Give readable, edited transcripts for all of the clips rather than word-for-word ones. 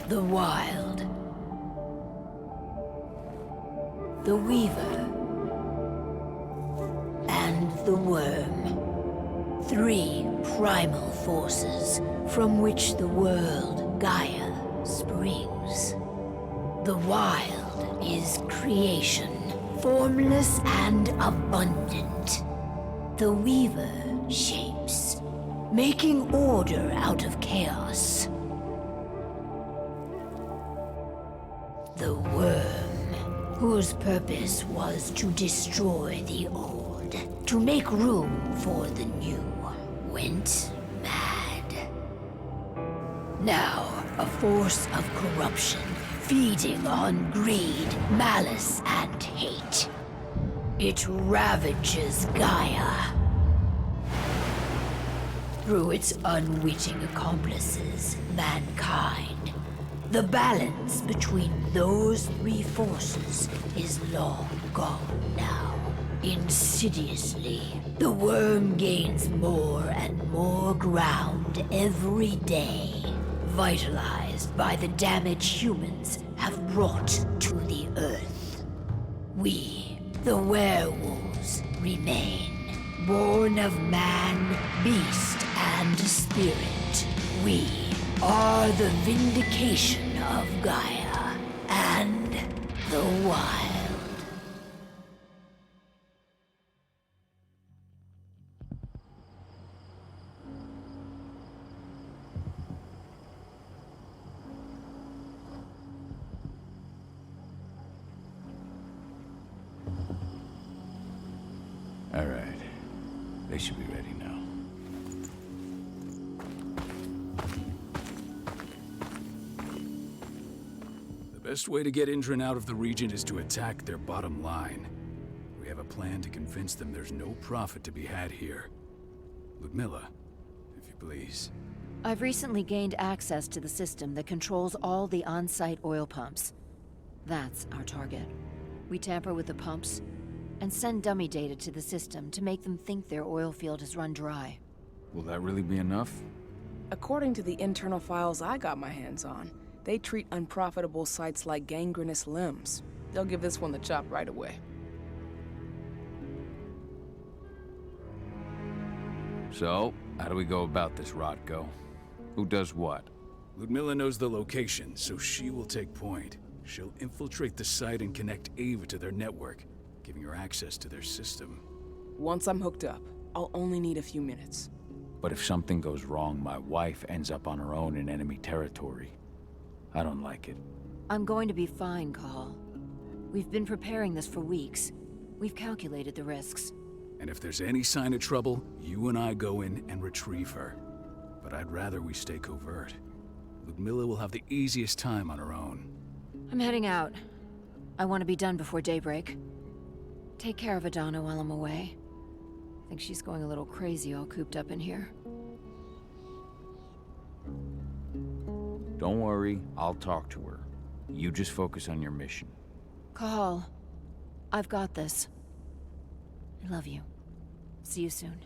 The Wild. The Weaver. And the Worm. 3 primal forces from which the world, Gaia, springs. The Wild is creation, formless and abundant. The Weaver shapes, making order out of chaos. The Worm, whose purpose was to destroy the old, to make room for the new, went mad. Now, a force of corruption, feeding on greed, malice, and hate. It ravages Gaia. Through its unwitting accomplices, mankind. The balance between those 3 forces is long gone now. Insidiously, the Worm gains more and more ground every day, vitalized by the damage humans have brought to the Earth. We, the werewolves, remain, born of man, beast, and spirit. We are the vindication of Gaia and the Wild. All right. They should be ready now. The best way to get Indran out of the region is to attack their bottom line. We have a plan to convince them there's no profit to be had here. Ludmilla, if you please. I've recently gained access to the system that controls all the on-site oil pumps. That's our target. We tamper with the pumps and send dummy data to the system to make them think their oil field has run dry. Will that really be enough? According to the internal files I got my hands on, they treat unprofitable sites like gangrenous limbs. They'll give this one the chop right away. So, how do we go about this, Rodko? Who does what? Ludmilla knows the location, so she will take point. She'll infiltrate the site and connect Ava to their network, giving her access to their system. Once I'm hooked up, I'll only need a few minutes. But if something goes wrong, my wife ends up on her own in enemy territory. I don't like it. I'm going to be fine, Call. We've been preparing this for weeks. We've calculated the risks. And if there's any sign of trouble, you and I go in and retrieve her. But I'd rather we stay covert. Ludmilla will have the easiest time on her own. I'm heading out. I want to be done before daybreak. Take care of Adana while I'm away. I think she's going a little crazy all cooped up in here. Don't worry, I'll talk to her. You just focus on your mission. Call. I've got this. I love you. See you soon.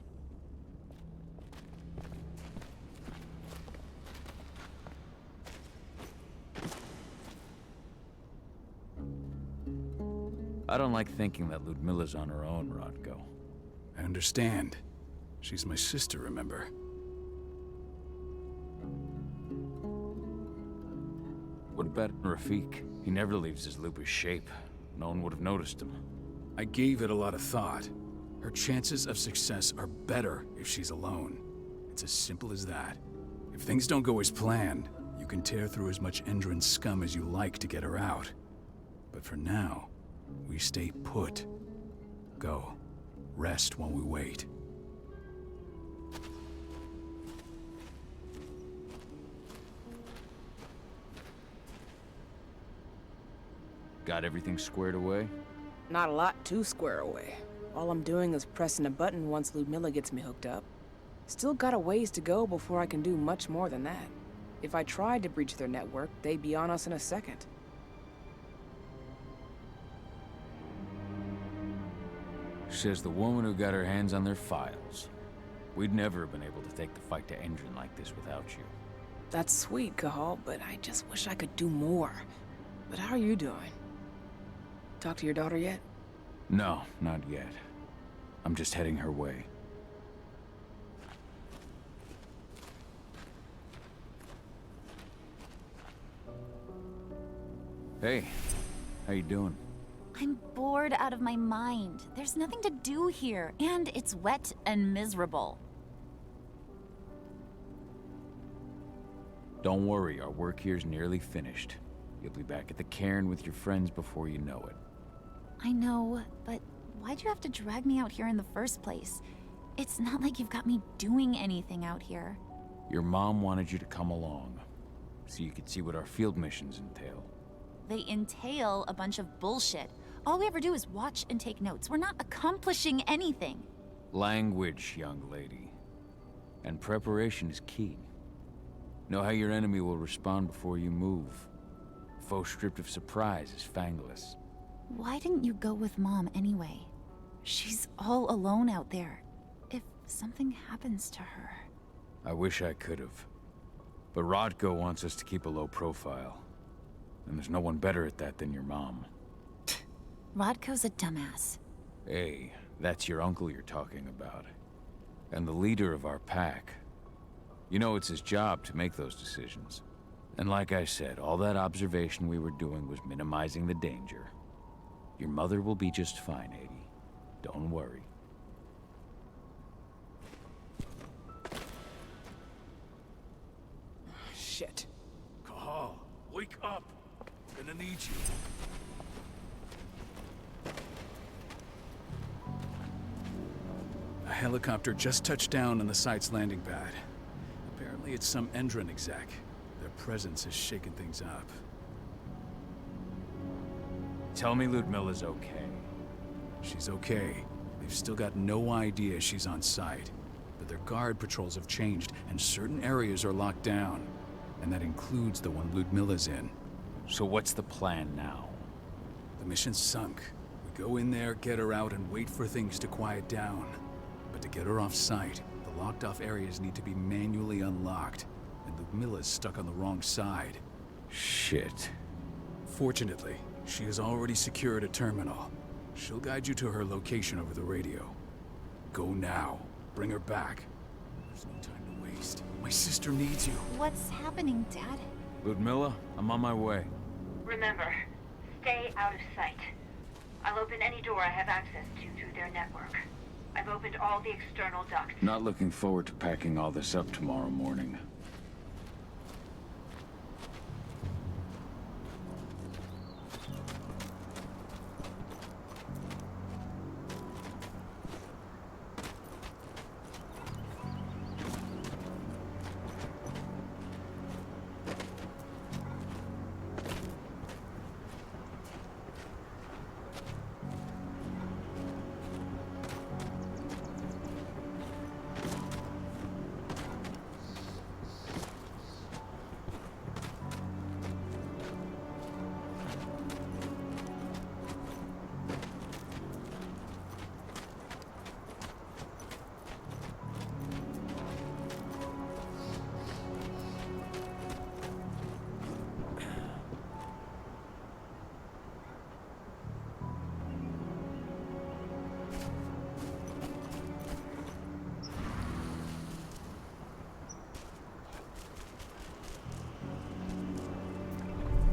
I don't like thinking that Ludmilla's on her own, Rodko. I understand. She's my sister, remember? What about Rafik? He never leaves his lupus shape. No one would have noticed him. I gave it a lot of thought. Her chances of success are better if she's alone. It's as simple as that. If things don't go as planned, you can tear through as much Endron scum as you like to get her out. But for now, we stay put. Go. Rest while we wait. Got everything squared away? Not a lot to square away. All I'm doing is pressing a button once Ludmilla gets me hooked up. Still got a ways to go before I can do much more than that. If I tried to breach their network, they'd be on us in a second. Says the woman who got her hands on their files. We'd never have been able to take the fight to Endron like this without you. That's sweet, Cahal, but I just wish I could do more. But how are you doing? Talk to your daughter yet? No, not yet. I'm just heading her way. Hey, how you doing? I'm bored out of my mind. There's nothing to do here, and it's wet and miserable. Don't worry, our work here's nearly finished. You'll be back at the cairn with your friends before you know it. I know, but why'd you have to drag me out here in the first place? It's not like you've got me doing anything out here. Your mom wanted you to come along, so you could see what our field missions entail. They entail a bunch of bullshit. All we ever do is watch and take notes. We're not accomplishing anything. Language, young lady. And preparation is key. Know how your enemy will respond before you move. Foe stripped of surprise is fangless. Why didn't you go with Mom anyway? She's all alone out there. If something happens to her... I wish I could have. But Rodko wants us to keep a low profile. And there's no one better at that than your mom. Rodko's a dumbass. Hey, that's your uncle you're talking about. And the leader of our pack. You know it's his job to make those decisions. And like I said, all that observation we were doing was minimizing the danger. Your mother will be just fine, Adie. Don't worry. Shit. Cahal, wake up! I'm gonna need you. A helicopter just touched down on the site's landing pad. Apparently it's some Endron exec. Their presence has shaken things up. Tell me Ludmilla's okay. She's okay. They've still got no idea she's on site. But their guard patrols have changed, and certain areas are locked down. And that includes the one Ludmilla's in. So what's the plan now? The mission's sunk. We go in there, get her out, and wait for things to quiet down. But to get her off site, the locked-off areas need to be manually unlocked. And Ludmilla's stuck on the wrong side. Shit. Fortunately, she has already secured a terminal. She'll guide you to her location over the radio. Go now. Bring her back. There's no time to waste. My sister needs you. What's happening, Dad? Ludmilla, I'm on my way. Remember, stay out of sight. I'll open any door I have access to through their network. I've opened all the external ducts. Not looking forward to packing all this up tomorrow morning.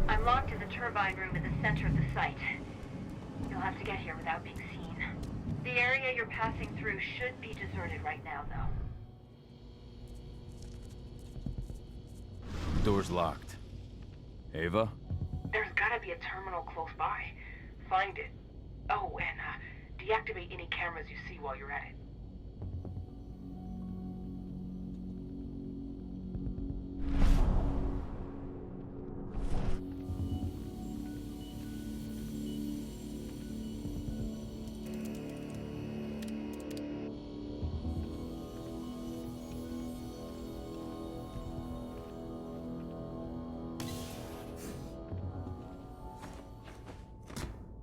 I'm locked in the turbine room at the center of the site. You'll have to get here without being seen. The area you're passing through should be deserted right now, though. Door's locked. Ava? There's gotta be a terminal close by. Find it. Oh, and deactivate any cameras you see while you're at it.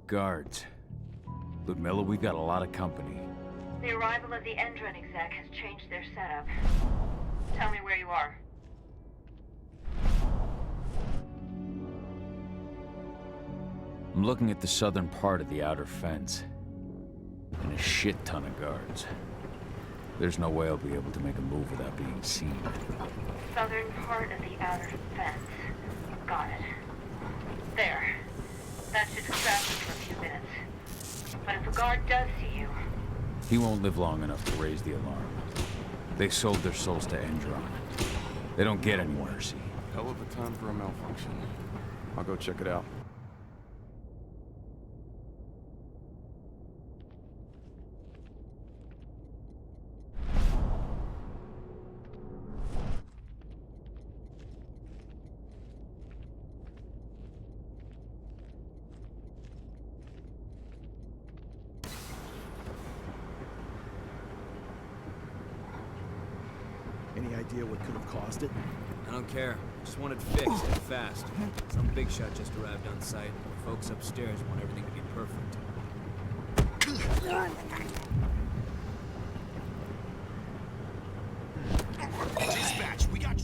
Guards. Ludmilla, we've got a lot of company. The arrival of the Endron exec has changed their setup. Tell me where you are. I'm looking at the southern part of the outer fence. And a shit ton of guards. There's no way I'll be able to make a move without being seen. Southern part of the outer fence. Got it. There. That should distract you for a few minutes. But if a guard does see you... He won't live long enough to raise the alarm. They sold their souls to Endron. They don't get any mercy. Hell of a time for a malfunction. I'll go check it out. Any idea what could have caused it? I don't care. Just want it fixed and fast. Some big shot just arrived on site. Folks upstairs want everything to be perfect. Dispatch, we got...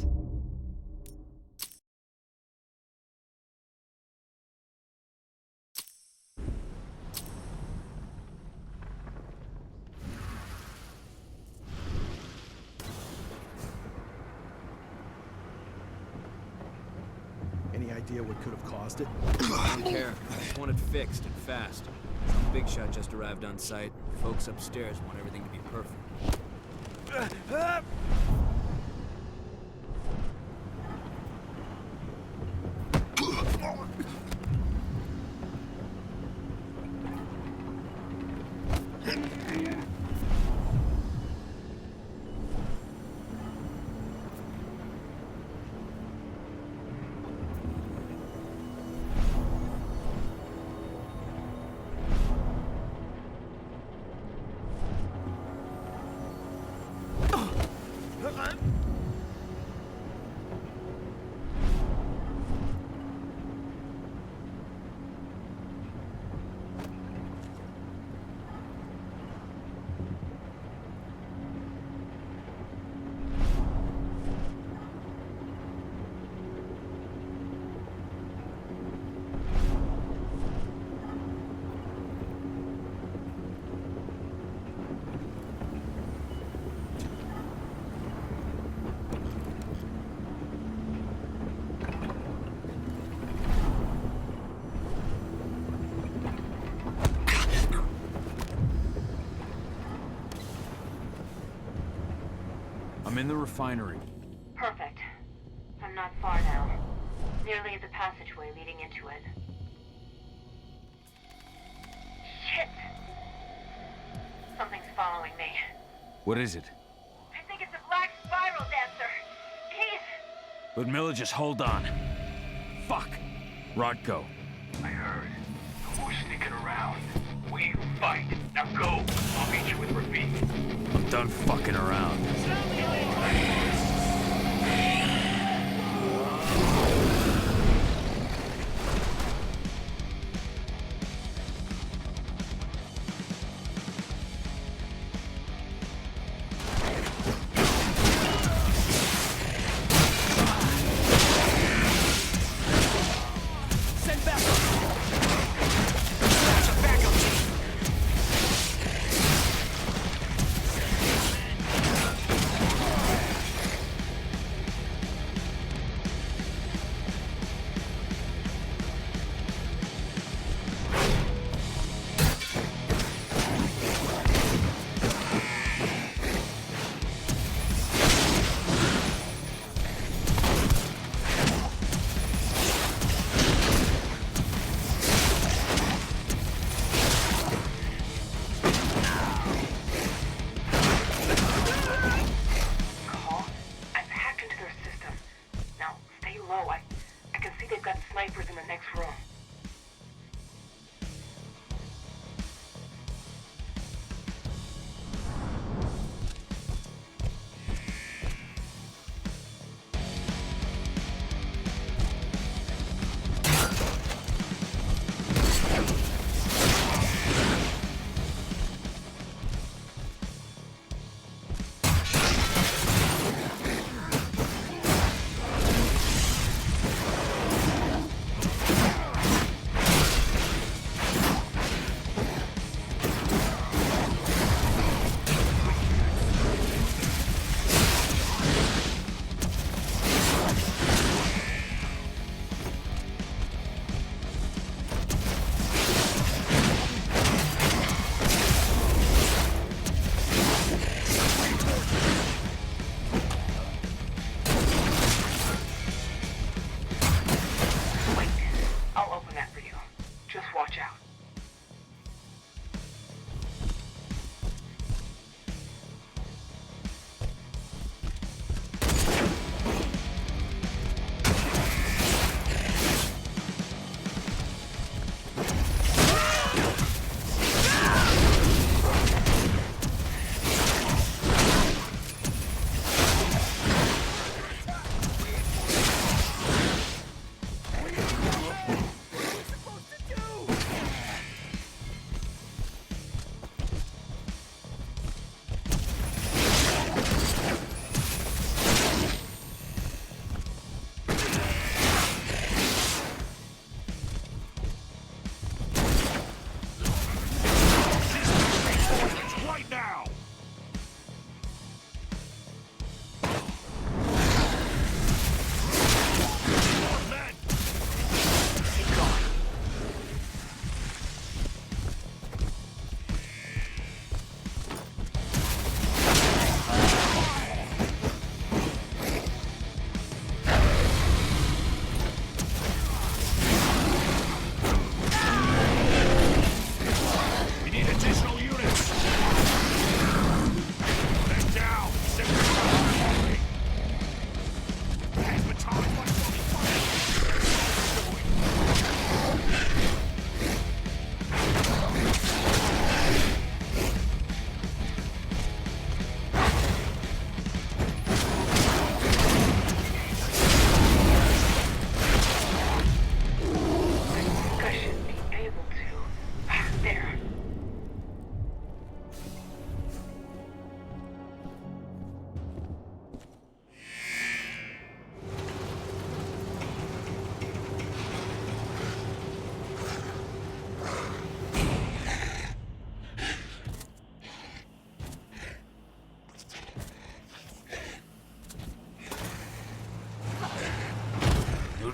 Any idea what could have caused it? I don't care. Just want it fixed and fast. Some big shot just arrived on site. Folks upstairs want everything to be perfect. I'm in the refinery. Perfect. I'm not far now. Nearly at the passageway leading into it. Shit! Something's following me. What is it? I think it's a black spiral dancer. He's... But Miller, just hold on. Fuck. Rodko. I heard. Who's sneaking around? We fight. Now go. I'll meet you with Rafik. I'm done fucking around.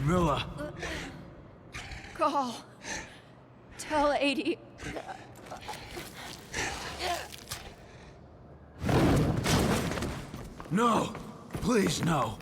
Milla! Call. Tell 80. No! Please, no!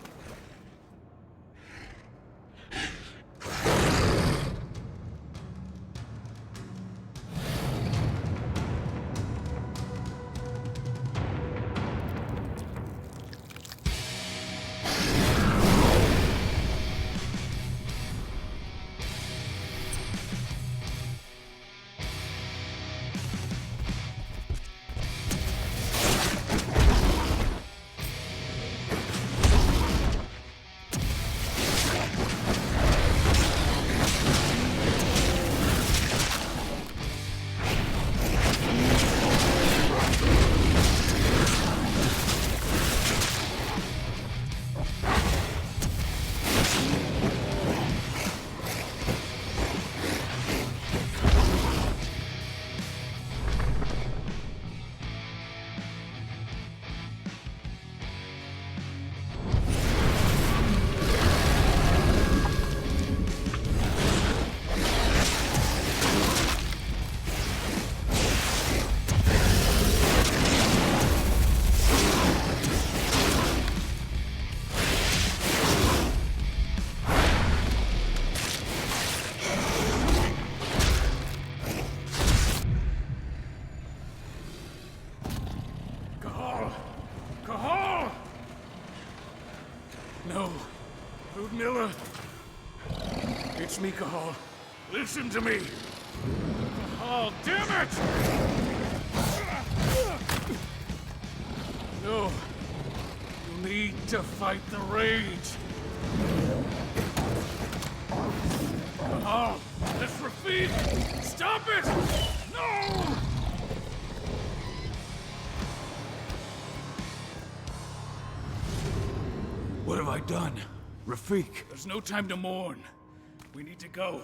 No. Ludmilla. It's me, Cahal. Listen to me. Cahal, damn it! No. You need to fight the rage. Cahal, that's Rafik! Stop it! No! What have I done? Rafik. There's no time to mourn. We need to go.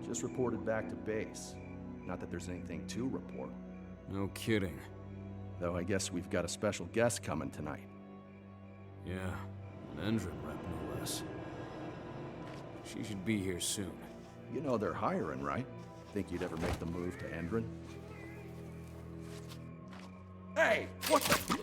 Just reported back to base. Not that there's anything to report. No kidding. Though I guess we've got a special guest coming tonight. Yeah, an Endron rep, no less. She should be here soon. You know they're hiring, right? Think you'd ever make the move to Endron? Hey! What the...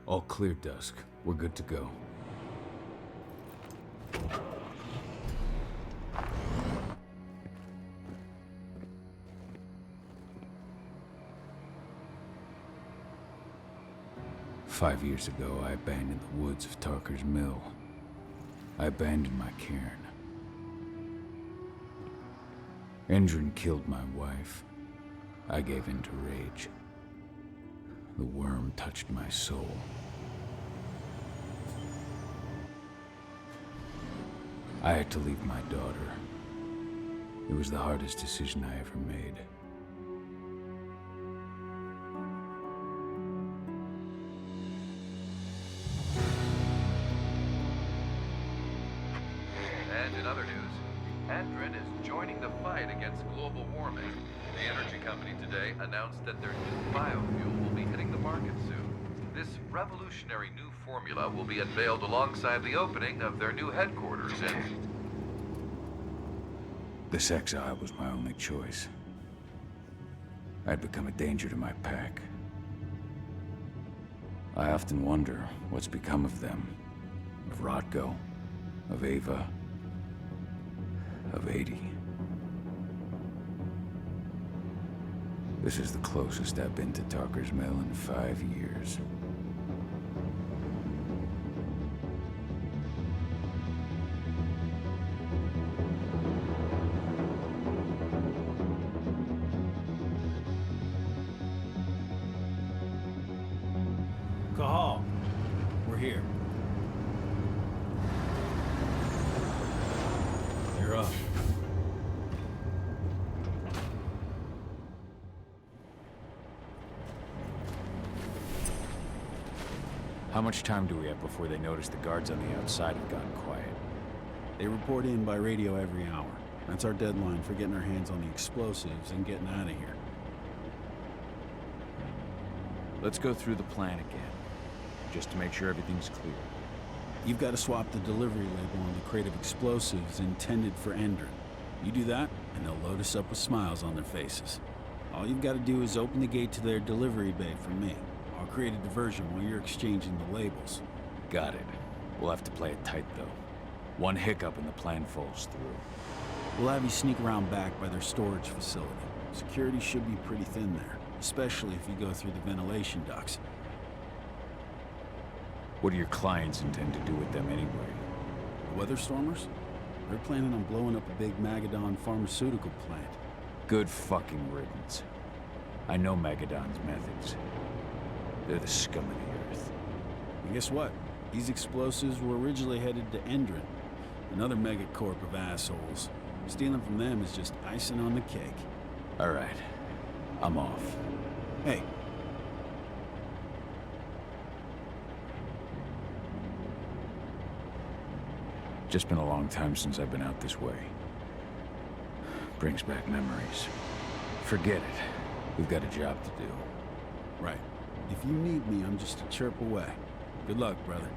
All clear, Dusk. We're good to go. "5 years ago, I abandoned the woods of Tarker's Mill. I abandoned my cairn. Endron killed my wife. I gave in to rage. The worm touched my soul. I had to leave my daughter. It was the hardest decision I ever made. And in other news, Endron is joining the fight against global warming. The energy company today announced that their new biofuel will be hitting the market soon. This revolutionary new formula will be unveiled alongside the opening of their new headquarters in... This exile was my only choice. I'd become a danger to my pack. I often wonder what's become of them. Of Rodko, of Ava, of 80. This is the closest I've been to Talker's Mill in 5 years. Cahal, we're here. You're up. How much time do we have before they notice the guards on the outside have gotten quiet? They report in by radio every hour. That's our deadline for getting our hands on the explosives and getting out of here. Let's go through the plan again, just to make sure everything's clear. You've got to swap the delivery label on the crate of explosives intended for Endron. You do that, and they'll load us up with smiles on their faces. All you've got to do is open the gate to their delivery bay for me. I'll create a diversion while you're exchanging the labels. Got it. We'll have to play it tight, though. One hiccup and the plan falls through. We'll have you sneak around back by their storage facility. Security should be pretty thin there, especially if you go through the ventilation ducts. What do your clients intend to do with them anyway? The Weatherstormers? They're planning on blowing up a big Magadon pharmaceutical plant. Good fucking riddance. I know Magadon's methods. They're the scum of the earth. And guess what? These explosives were originally headed to Endron, another megacorp of assholes. Stealing from them is just icing on the cake. All right. I'm off. Hey. Just been a long time since I've been out this way. Brings back memories. Forget it. We've got a job to do. Right. If you need me, I'm just a chirp away. Good luck, brother.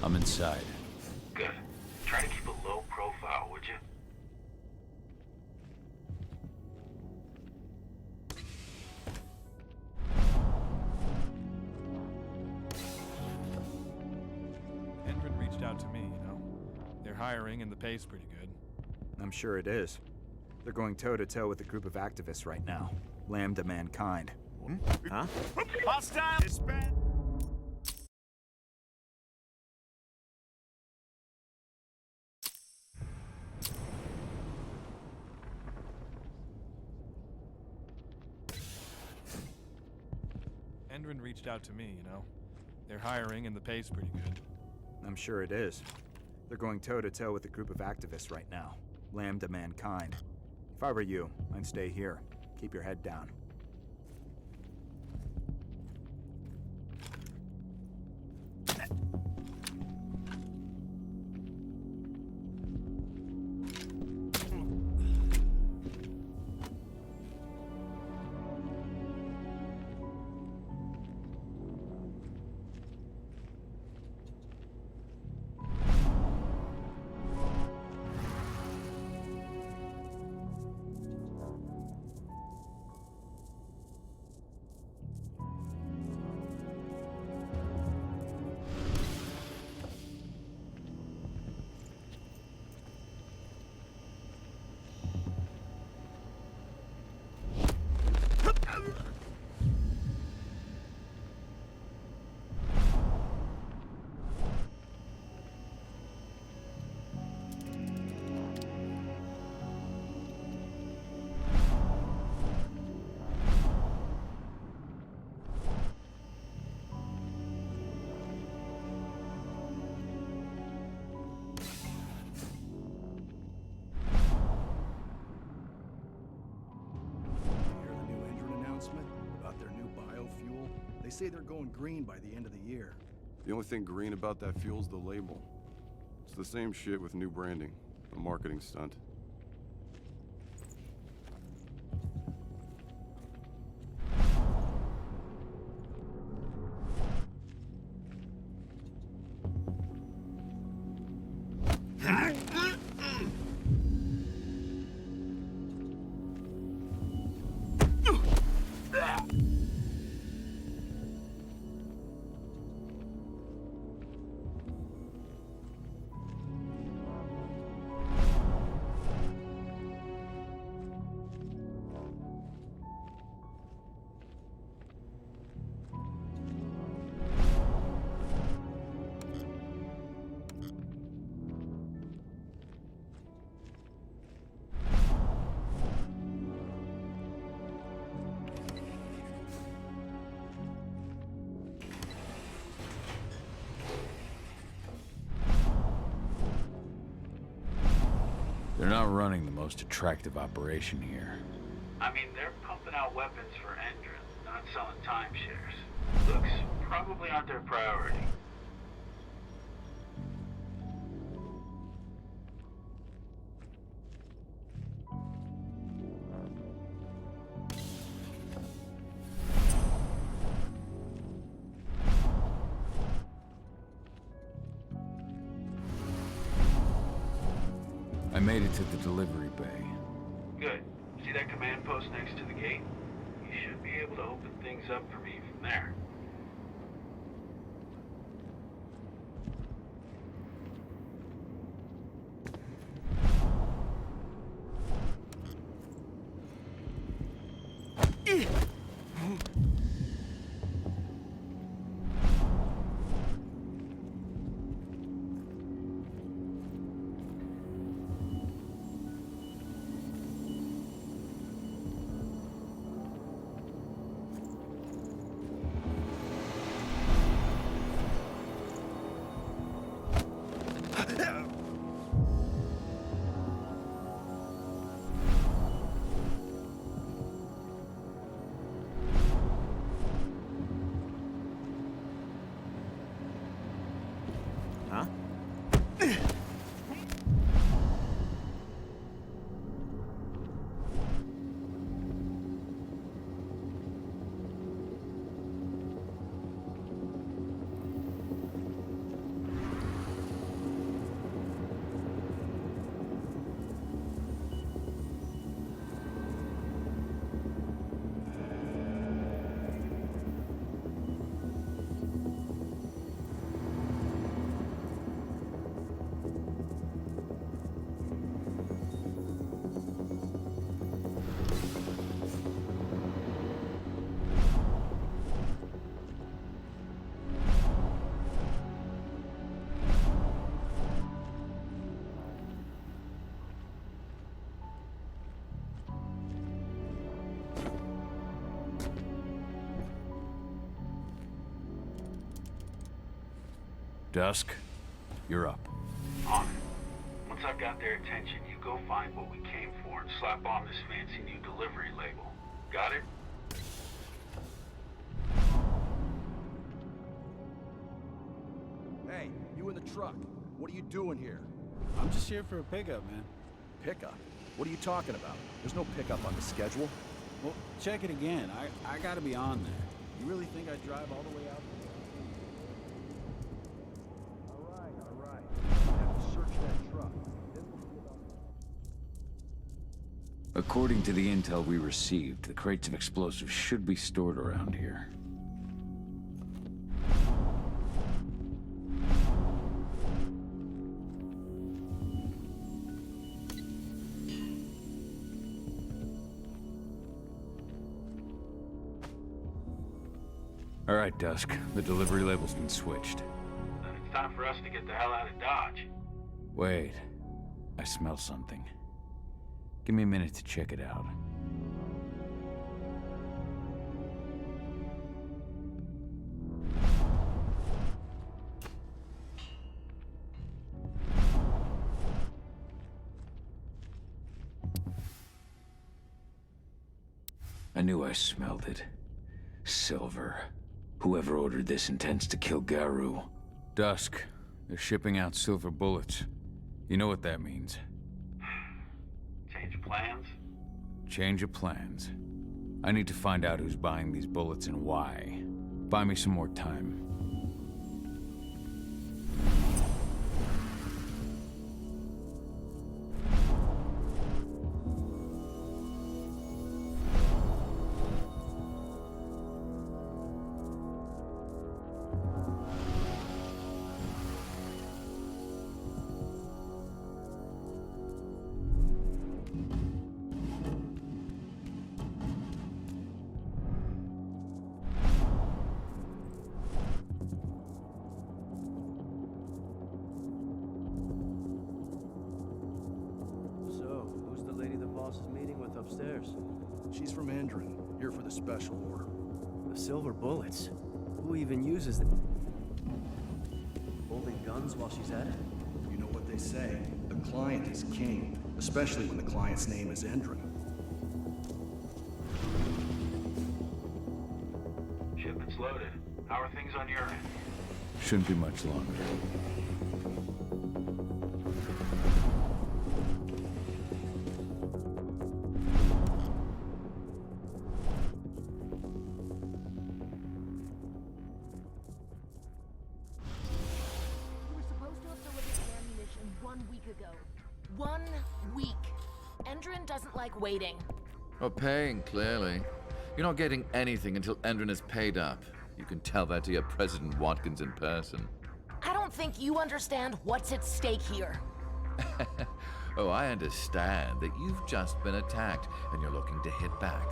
I'm inside. Good. Try to keep a low profile, would you? Endron reached out to me, you know. They're hiring and the pay's pretty good. I'm sure it is. They're going toe-to-toe with a group of activists right now. Lambda Mankind. Huh? Hostile! Endron reached out to me, you know. They're hiring and the pay's pretty good. I'm sure it is. They're going toe-to-toe with a group of activists right now. Lambda Mankind. If I were you, I'd stay here. Keep your head down. say they're going green by the end of the year. The only thing green about that fuel's the label. It's the same shit with new branding. A marketing stunt. They're not running the most attractive operation here. I mean, they're pumping out weapons for Endron, not selling timeshares. Looks probably aren't their priority. I made it to the delivery bay. Good. See that command post next to the gate? You should be able to open things up for me from there. Huh? Dusk, you're up. On it. Once I've got their attention, you go find what we came for and slap on this fancy new delivery label. Got it? Hey, you in the truck. What are you doing here? I'm just here for a pickup, man. Pickup? What are you talking about? There's no pickup on the schedule. Well, check it again. I gotta be on there. You really think I'd drive all the way out there? All right. I have to search that truck. Then we'll see about that. According to the intel we received, the crates of explosives should be stored around here. All right, Dusk. The delivery label's been switched. Then it's time for us to get the hell out of Dodge. Wait. I smell something. Give me a minute to check it out. I knew I smelled it. Silver. Whoever ordered this intends to kill Garou. Dusk, they're shipping out silver bullets. You know what that means. Change of plans? Change of plans. I need to find out who's buying these bullets and why. Buy me some more time. Upstairs. She's from Endron, here for the special order. The silver bullets? Who even uses them? Holding guns while she's at it? You know what they say, the client is king, especially when the client's name is Endron. Shipment's loaded. How are things on your end? Shouldn't be much longer. Waiting. Or paying, clearly. You're not getting anything until Endron is paid up. You can tell that to your President Watkins in person. I don't think you understand what's at stake here. Oh, I understand that you've just been attacked and you're looking to hit back.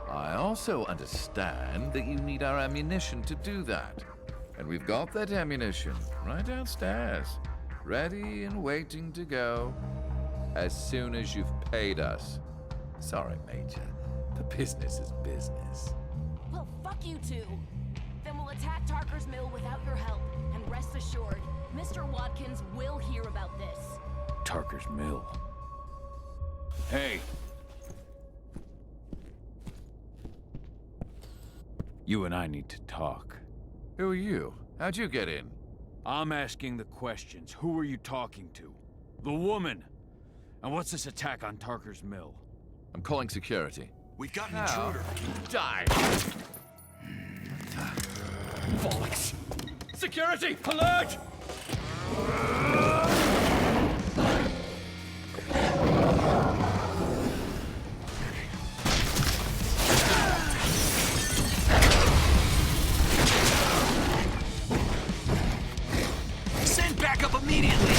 I also understand that you need our ammunition to do that. And we've got that ammunition right downstairs, ready and waiting to go as soon as you've paid us. Sorry, Major. The business is business. Well, fuck you two. Then we'll attack Tarker's Mill without your help. And rest assured, Mr. Watkins will hear about this. Tarker's Mill. Hey! You and I need to talk. Who are you? How'd you get in? I'm asking the questions. Who are you talking to? The woman! And what's this attack on Tarker's Mill? I'm calling security. We've got an intruder. Die! Bollocks! Security! Alert! Send backup immediately!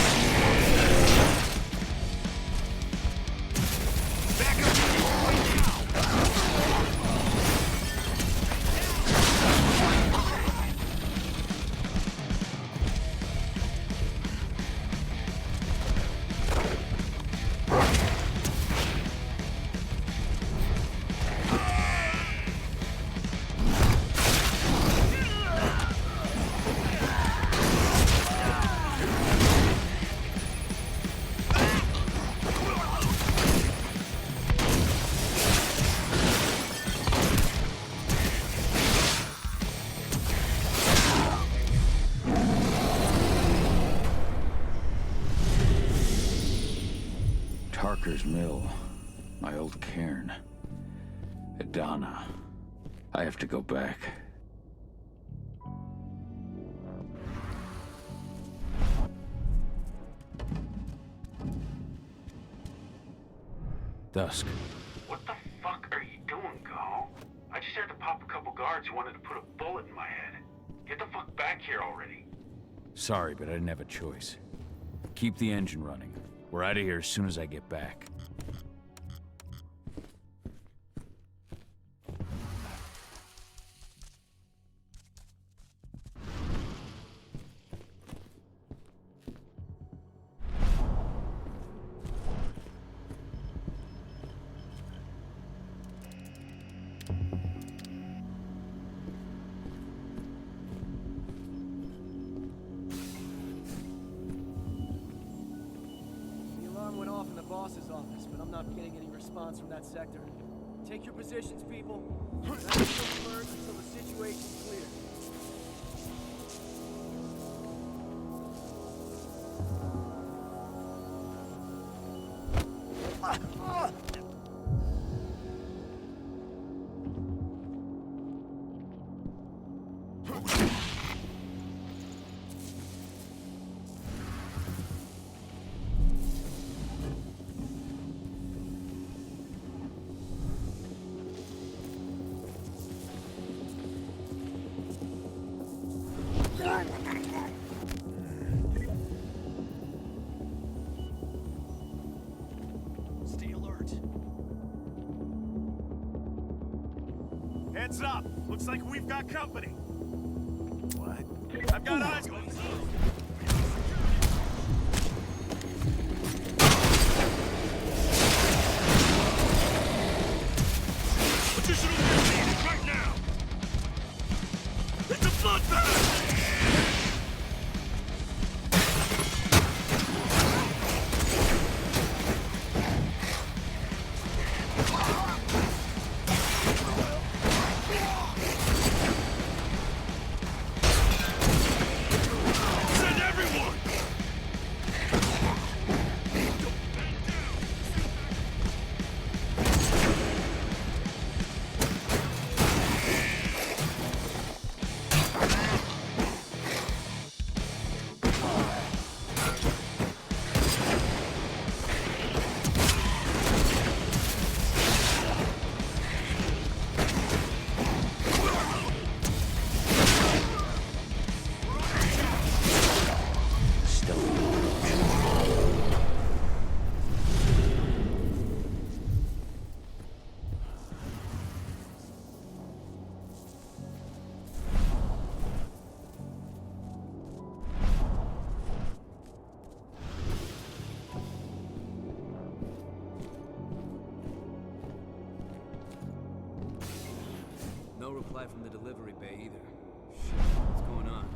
Tarker's Mill. My old cairn. Adana. I have to go back. Dusk. What the fuck are you doing, Go? I just had to pop a couple guards who wanted to put a bullet in my head. Get the fuck back here already. Sorry, but I didn't have a choice. Keep the engine running. We're out of here as soon as I get back. Boss's office, but I'm not getting any response from that sector. Take your positions, people. Nothing will emerge until the situation's clear. Heads up! Looks like we've got company. What? I've got eyes on you. Additional men needed right now! It's a bloodbath! No reply from the delivery bay either. Shit, what's going on?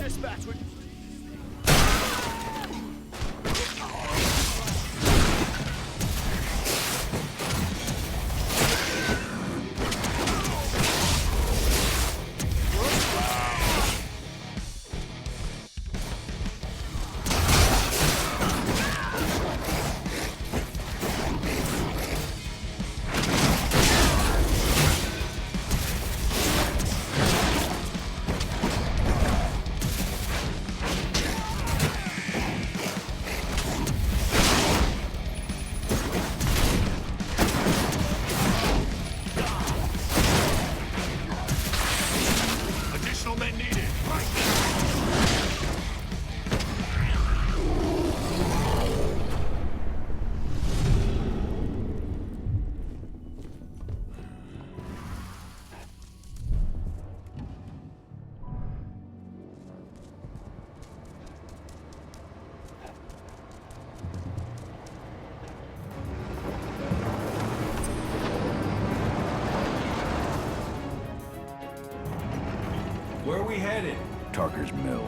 Dispatch would... Where are we headed? Tarker's Mill.